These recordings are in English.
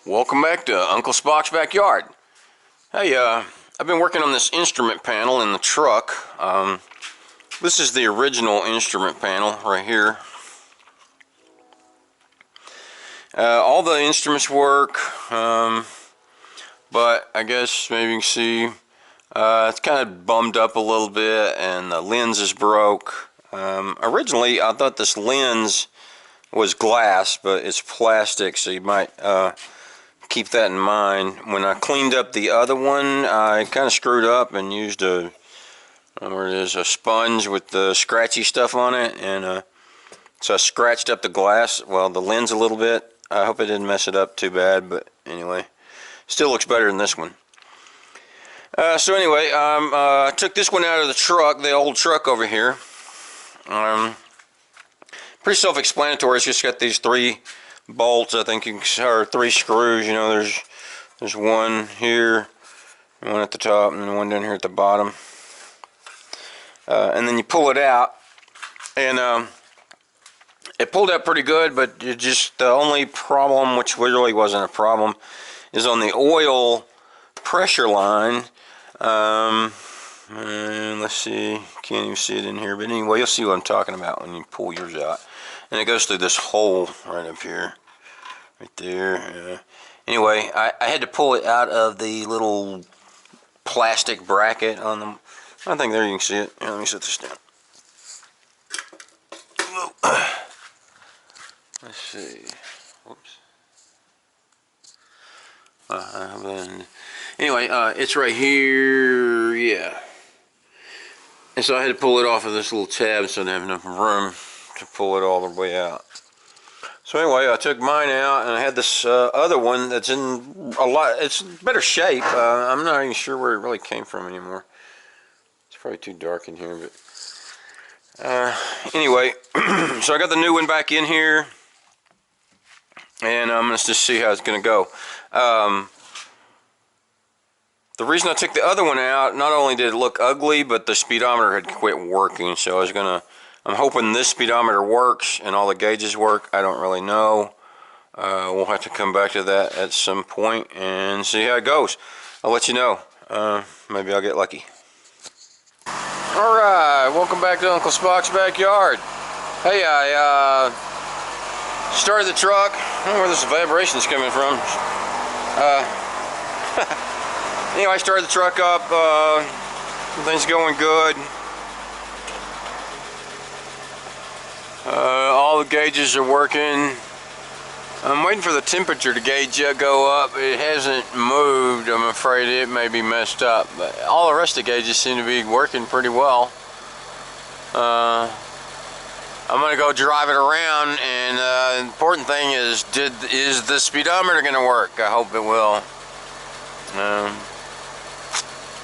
Welcome back to Uncle Spock's backyard. Hey, I've been working on this instrument panel in the truck. This is the original instrument panel right here. All the instruments work, but I guess maybe you can see it's kind of bummed up a little bit, and the lens is broke. Originally, I thought this lens was glass, but it's plastic, so you might keep that in mind. When I cleaned up the other one, I kind of screwed up and used a sponge with the scratchy stuff on it, and so I scratched up the glass, well, the lens a little bit. I hope I didn't mess it up too bad, but anyway, still looks better than this one. So anyway, I took this one out of the truck, the old truck over here. Pretty self-explanatory. It's just got these 3 bolts, I think, or 3 screws. You know, there's one here, one at the top, and one down here at the bottom. And then you pull it out, and it pulled out pretty good, but the only problem, which really wasn't a problem, is on the oil pressure line. And let's see, can't even see it in here, but anyway, you'll see what I'm talking about when you pull yours out. And it goes through this hole right up here, right there. Anyway, I had to pull it out of the little plastic bracket on them. I think there you can see it. Let me set this down. Let's see. Whoops. Anyway, it's right here. Yeah. And so I had to pull it off of this little tab, so I didn't have enough room to pull it all the way out. So anyway, I took mine out, and I had this other one that's in it's better shape. I'm not even sure where it really came from anymore. It's probably too dark in here, but anyway, so I got the new one back in here, and I'm going to just see how it's going to go. The reason I took the other one out, not only did it look ugly, but the speedometer had quit working. So I'm hoping this speedometer works and all the gauges work. I don't really know. We'll have to come back to that at some point and see how it goes. I'll let you know. Maybe I'll get lucky. Alright, welcome back to Uncle Spock's backyard. Hey, I started the truck. I don't know where this vibration's coming from. Anyway, I started the truck up. Everything's going good. All the gauges are working. I'm waiting for the temperature to go up. It hasn't moved. I'm afraid it may be messed up. But all the rest of the gauges seem to be working pretty well. I'm going to go drive it around, and the important thing is the speedometer going to work? I hope it will.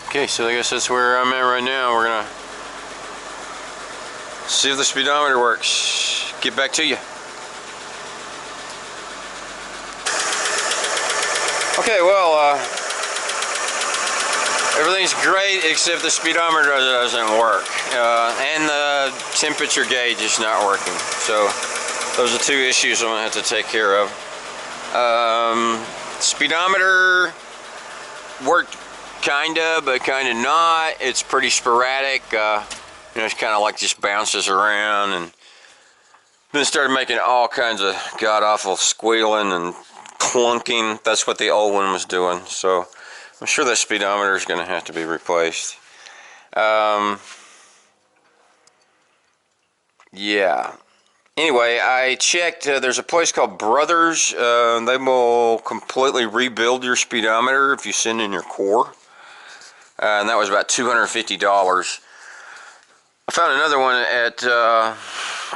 Okay, so I guess that's where I'm at right now. We're going to see if the speedometer works. Get back to you. Okay, well, everything's great except the speedometer doesn't work. And the temperature gauge is not working. So those are 2 issues I'm going to have to take care of. Speedometer worked kinda, but kinda not. It's pretty sporadic. It's kind of like just bounces around, and then it started making all kinds of god-awful squealing and clunking. That's what the old one was doing. So I'm sure that speedometer is going to have to be replaced. Yeah. Anyway, I checked. There's a place called Brothers. They will completely rebuild your speedometer if you send in your core. And that was about $250. I found another one at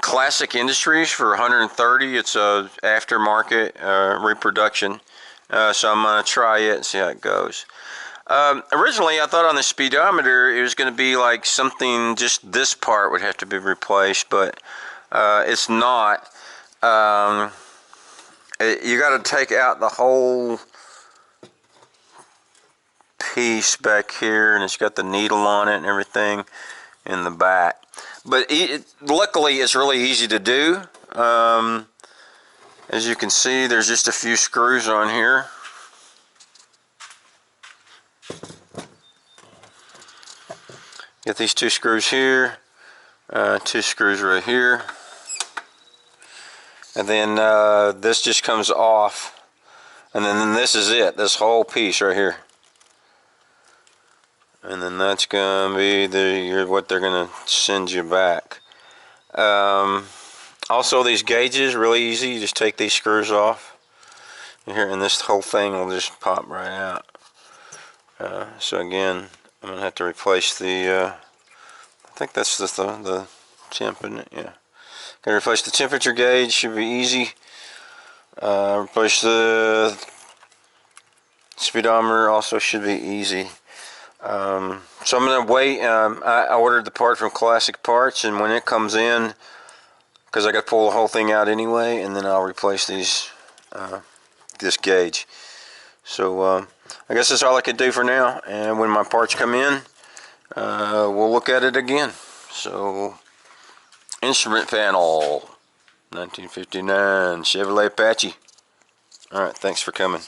Classic Industries for $130. It's a aftermarket reproduction. So I'm going to try it and see how it goes. Originally, I thought on the speedometer it was going to be like something, just this part would have to be replaced, but it's not. You got to take out the whole piece back here, and it's got the needle on it and everything in the back. But luckily, it's really easy to do. As you can see, there's just a few screws on here. Get these 2 screws here, 2 screws right here, and then this just comes off, and then this is it, this whole piece right here. And then that's gonna be what they're gonna send you back. Also, these gauges, really easy. You just take these screws off here, and this whole thing will just pop right out. So again, I'm gonna have to replace the. I think that's the temp, isn't it? Yeah. Gonna replace the temperature gauge. Should be easy. Replace the speedometer. Also should be easy. So I'm gonna wait. I ordered the part from Classic Parts, and when it comes in, because I got to pull the whole thing out anyway, and then I'll replace this gauge. So I guess that's all I could do for now. And when my parts come in, we'll look at it again. So, instrument panel, 1959 Chevrolet Apache. All right, thanks for coming.